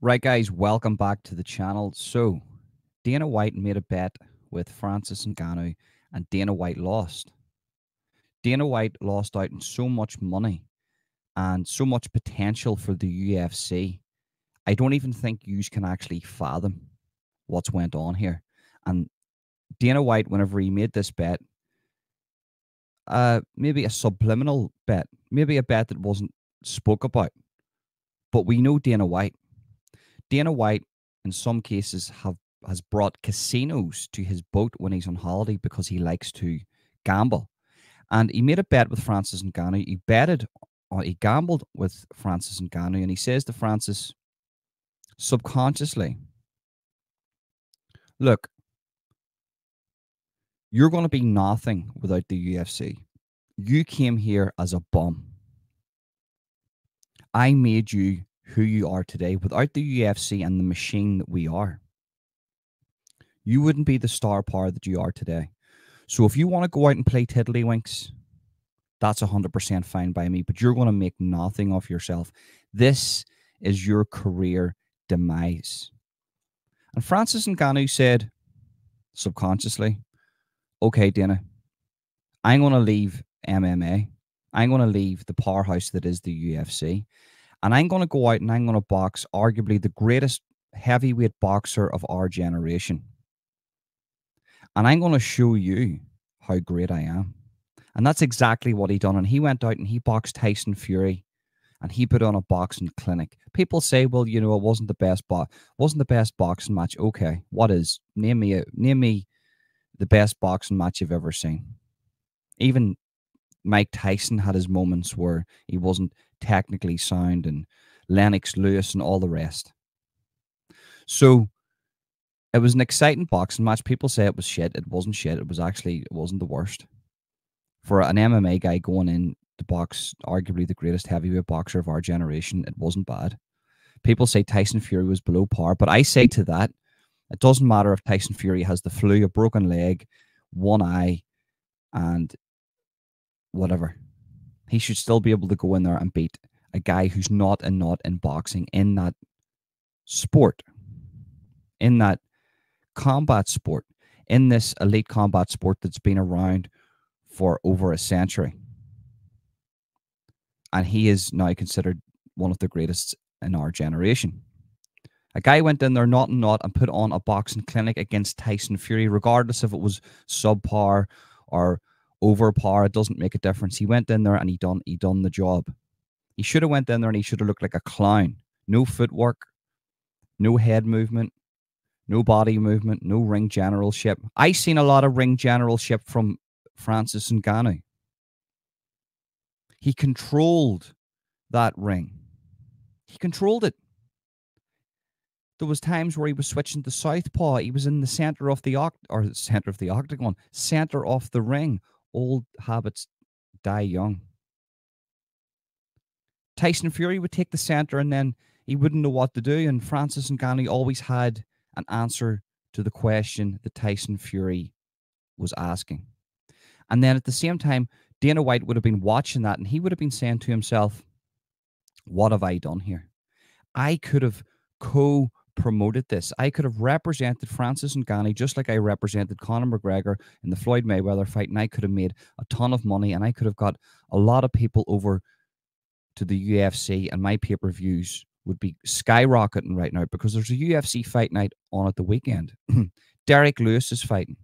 Right, guys, welcome back to the channel. So, Dana White made a bet with Francis Ngannou, and Dana White lost. Dana White lost out on so much money and so much potential for the UFC. I don't even think you can actually fathom what's went on here. And Dana White, whenever he made this bet, maybe a subliminal bet, maybe a bet that wasn't spoke about, but we know Dana White. Dana White, in some cases, has brought casinos to his boat when he's on holiday because he likes to gamble. And he made a bet with Francis Ngannou. He gambled with Francis Ngannou, and he says to Francis, subconsciously, look, you're going to be nothing without the UFC. You came here as a bum. I made you who you are today. Without the UFC and the machine that we are, you wouldn't be the star power that you are today. So if you want to go out and play tiddlywinks, that's 100% fine by me, but you're going to make nothing of yourself. This is your career demise. And Francis Ngannou said, subconsciously, okay, Dana, I'm going to leave MMA. I'm going to leave the powerhouse that is the UFC. And I'm going to go out and I'm going to box arguably the greatest heavyweight boxer of our generation. And I'm going to show you how great I am. And that's exactly what he done. And he went out and he boxed Tyson Fury, and he put on a boxing clinic. People say, well, you know, it wasn't the best boxing match. Okay, what is? Name me the best boxing match you've ever seen. Even Mike Tyson had his moments where he wasn't technically sound, and Lennox Lewis and all the rest. So it was an exciting boxing match. People say it was shit. It wasn't shit. It wasn't the worst. For an MMA guy going in to box arguably the greatest heavyweight boxer of our generation, it wasn't bad. People say Tyson Fury was below par, but I say to that, it doesn't matter if Tyson Fury has the flu, a broken leg, one eye, and whatever. He should still be able to go in there and beat a guy who's not in boxing, in that sport, in that combat sport, in this elite combat sport that's been around for over a century. And he is now considered one of the greatest in our generation. A guy went in there not and put on a boxing clinic against Tyson Fury, regardless if it was subpar or overpar. It doesn't make a difference. He went in there and he done the job. He should have went in there and he should have looked like a clown. No footwork, no head movement, no body movement, no ring generalship. I seen a lot of ring generalship from Francis Ngannou. He controlled that ring. He controlled it. There was times where he was switching to southpaw. He was in the center of the octagon, center of the ring. Old habits die young. Tyson Fury would take the center and then he wouldn't know what to do. And Francis Ngannou always had an answer to the question that Tyson Fury was asking. And then at the same time, Dana White would have been watching that and he would have been saying to himself, what have I done here? I could have co-promoted this. I could have represented Francis Ngannou just like I represented Conor McGregor in the Floyd Mayweather fight, and I could have made a ton of money, and I could have got a lot of people over to the UFC, and my pay-per-views would be skyrocketing right now because there's a UFC fight night on at the weekend. Derek Lewis is fighting.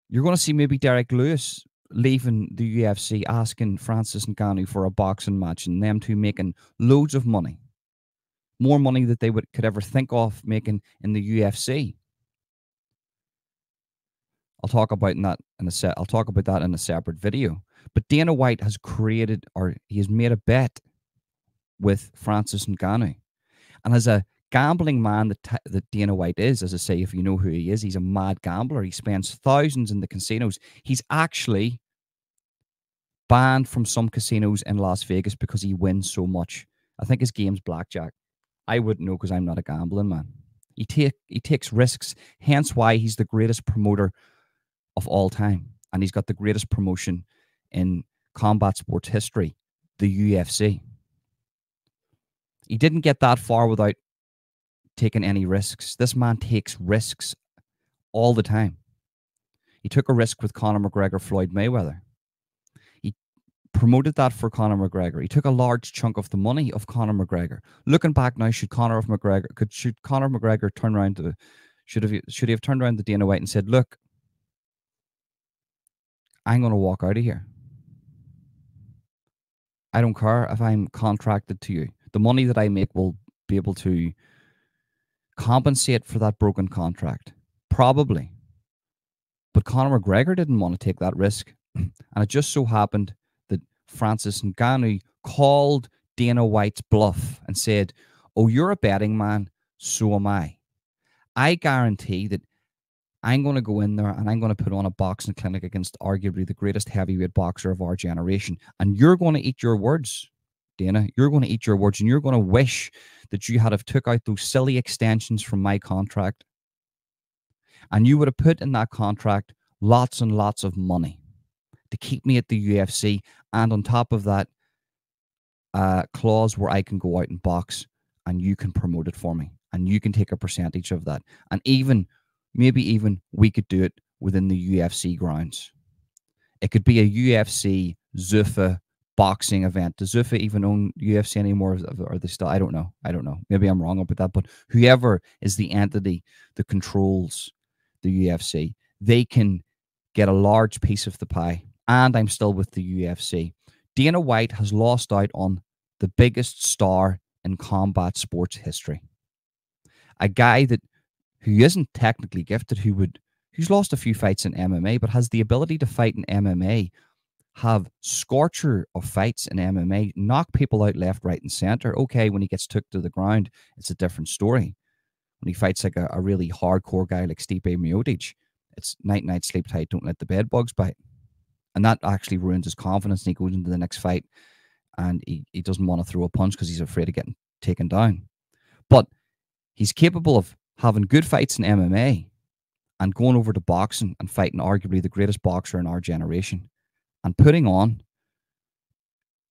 You're going to see maybe Derek Lewis leaving the UFC, asking Francis Ngannou for a boxing match, and them two making loads of money. More money that they could ever think of making in the UFC. I'll talk about that in a separate video. But Dana White has created, or he has made a bet with Francis Ngannou. And as a gambling man that Dana White is, as I say, if you know who he is, he's a mad gambler. He spends thousands in the casinos. He's actually banned from some casinos in Las Vegas because he wins so much. I think his game's blackjack. I wouldn't know because I'm not a gambling man. He takes risks, hence why he's the greatest promoter of all time. And he's got the greatest promotion in combat sports history, the UFC. He didn't get that far without taking any risks. This man takes risks all the time. He took a risk with Conor McGregor, Floyd Mayweather. He promoted that for Conor McGregor. He took a large chunk of the money of Conor McGregor. Looking back now, should Conor McGregor turn around to should he have turned around to Dana White and said, "Look, I'm going to walk out of here. I don't care if I'm contracted to you. The money that I make will be able to compensate for that broken contract." Probably. But Conor McGregor didn't want to take that risk. And it just so happened that Francis Ngannou called Dana White's bluff and said, "Oh, you're a betting man, so am I. I guarantee that I'm going to go in there and I'm going to put on a boxing clinic against arguably the greatest heavyweight boxer of our generation. And you're going to eat your words, Dana. You're going to eat your words, and you're going to wish that you had have took out those silly extensions from my contract. And you would have put in that contract lots and lots of money to keep me at the UFC. And on top of that, clause where I can go out and box and you can promote it for me. And you can take a percentage of that. And maybe even we could do it within the UFC grounds. It could be a UFC Zuffa boxing event. Does Zuffa even own UFC anymore? Or they still? I don't know. Maybe I'm wrong about that. But whoever is the entity that controls the UFC, they can get a large piece of the pie. And I'm still with the UFC. Dana White has lost out on the biggest star in combat sports history. A guy who isn't technically gifted, who's lost a few fights in MMA, but has the ability to fight in MMA, have scorcher of fights in MMA, knock people out left, right, and center. Okay, when he gets took to the ground, it's a different story. When he fights like a really hardcore guy like Stipe Miocic, it's night, night, sleep tight, don't let the bed bugs bite. And that actually ruins his confidence, and he goes into the next fight and he doesn't want to throw a punch because he's afraid of getting taken down. But he's capable of having good fights in MMA and going over to boxing and fighting arguably the greatest boxer in our generation and putting on,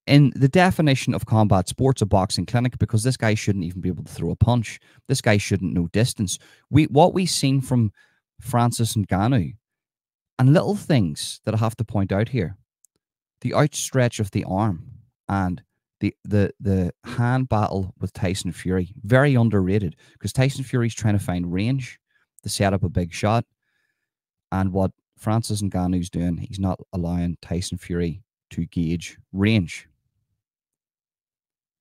in the definition of combat sports, a boxing clinic, because this guy shouldn't even be able to throw a punch. This guy shouldn't know distance. What we've seen from Francis Ngannou, and little things that I have to point out here, the outstretch of the arm and the hand battle with Tyson Fury, very underrated, because Tyson Fury's trying to find range to set up a big shot. And what Francis Ngannou's doing, he's not allowing Tyson Fury to gauge range.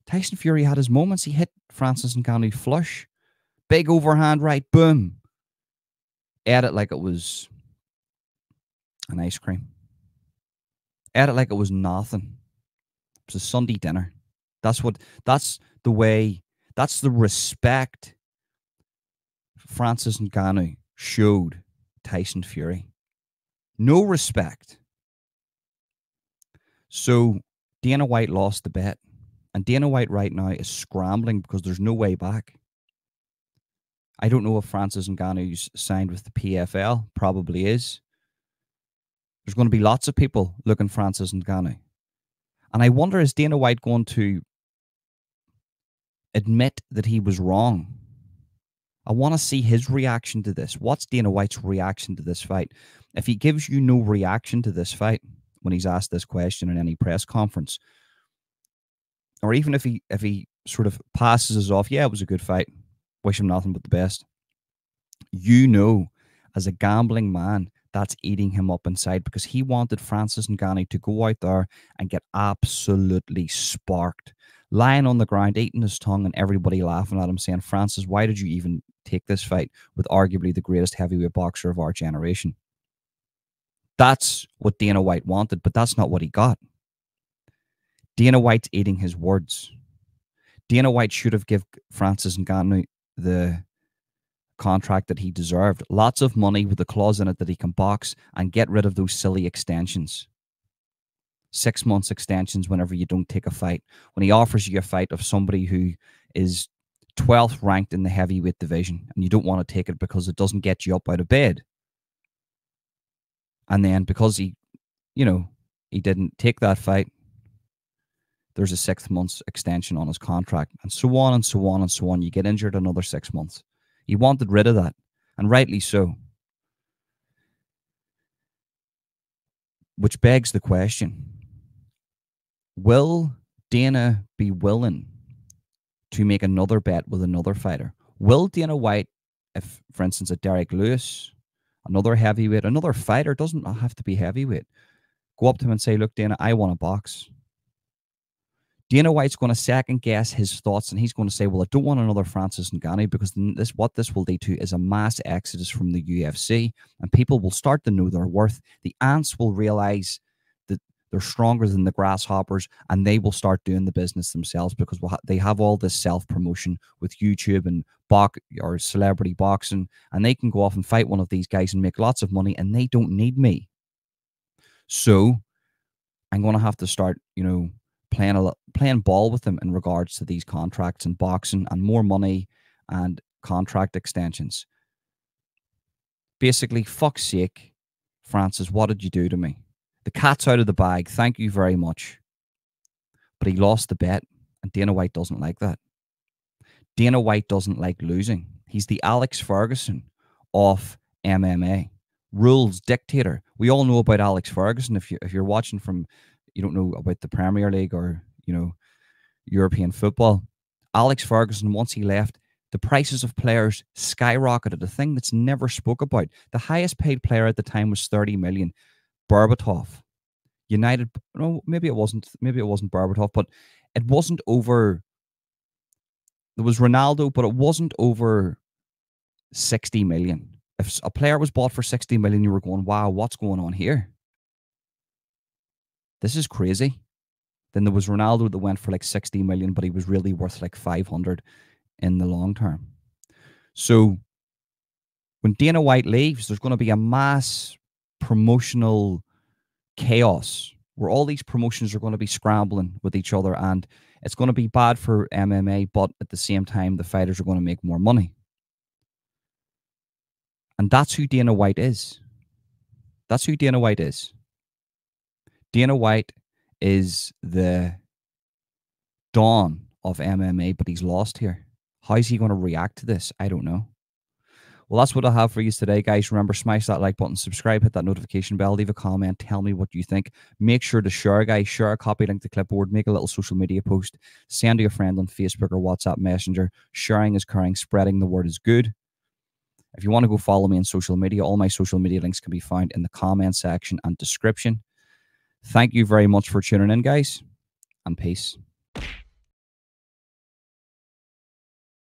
Tyson Fury had his moments. He hit Francis Ngannou flush. Big overhand right, boom. Ate it like it was an ice cream. Ate it like it was nothing. It was a Sunday dinner. That's the respect Francis Ngannou showed Tyson Fury. No respect. So Dana White lost the bet. And Dana White right now is scrambling because there's no way back. I don't know if Francis Ngannou's signed with the PFL. Probably is. There's going to be lots of people looking Francis Ngannou. And I wonder, is Dana White going to admit that he was wrong? I want to see his reaction to this. What's Dana White's reaction to this fight? If he gives you no reaction to this fight when he's asked this question in any press conference, or even if he sort of passes us off, yeah, it was a good fight, wish him nothing but the best, you know, as a gambling man, that's eating him up inside, because he wanted Francis Ngannou to go out there and get absolutely sparked, lying on the ground, eating his tongue, and everybody laughing at him, saying, "Francis, why did you even take this fight with arguably the greatest heavyweight boxer of our generation?" That's what Dana White wanted, but that's not what he got. Dana White's eating his words. Dana White should have given Francis Ngannou the contract that he deserved. Lots of money with a clause in it that he can box and get rid of those silly extensions. 6 months extensions whenever you don't take a fight. When he offers you a fight of somebody who is 12th ranked in the heavyweight division and you don't want to take it because it doesn't get you up out of bed. And then because he didn't take that fight, there's a 6 months extension on his contract, and so on and so on and so on. You get injured another 6 months. He wanted rid of that, and rightly so. Which begs the question, will Dana be willing to make another bet with another fighter? Will Dana White, if, for instance, a Derek Lewis, another heavyweight, another fighter, doesn't have to be heavyweight, go up to him and say, look, Dana, I want a box. Dana White's going to second guess his thoughts, and he's going to say, well, I don't want another Francis Ngannou, because what this will lead to is a mass exodus from the UFC, and people will start to know their worth. The ants will realize that they're stronger than the grasshoppers, and they will start doing the business themselves, because they have all this self-promotion with YouTube and or celebrity boxing, and they can go off and fight one of these guys and make lots of money, and they don't need me. So I'm going to have to start, playing ball with them in regards to these contracts and boxing and more money and contract extensions. Basically, fuck's sake, Francis, what did you do to me? The cat's out of the bag. Thank you very much. But he lost the bet, and Dana White doesn't like that. Dana White doesn't like losing. He's the Alex Ferguson of MMA. Rules dictator. We all know about Alex Ferguson. If you're watching from, you don't know about the Premier League or, European football. Alex Ferguson, once he left, the prices of players skyrocketed, a thing that's never spoke about. The highest paid player at the time was 30 million. Berbatov. United, no, maybe it wasn't Berbatov, but it wasn't over. There was Ronaldo, but it wasn't over 60 million. If a player was bought for 60 million, you were going, wow, what's going on here? This is crazy. Then there was Ronaldo that went for like 60 million, but he was really worth like 500 in the long term. So when Dana White leaves, there's going to be a mass promotional chaos where all these promotions are going to be scrambling with each other, and it's going to be bad for MMA, but at the same time, the fighters are going to make more money. And that's who Dana White is. That's who Dana White is. Dana White is the dawn of MMA, but he's lost here. How is he going to react to this? I don't know. Well, that's what I have for you today, guys. Remember, smash that like button, subscribe, hit that notification bell, leave a comment, tell me what you think. Make sure to share, guys. Share a copy link to clipboard, make a little social media post, send to your friend on Facebook or WhatsApp Messenger. Sharing is caring, spreading the word is good. If you want to go follow me on social media, all my social media links can be found in the comment section and description. Thank you very much for tuning in, guys, and peace.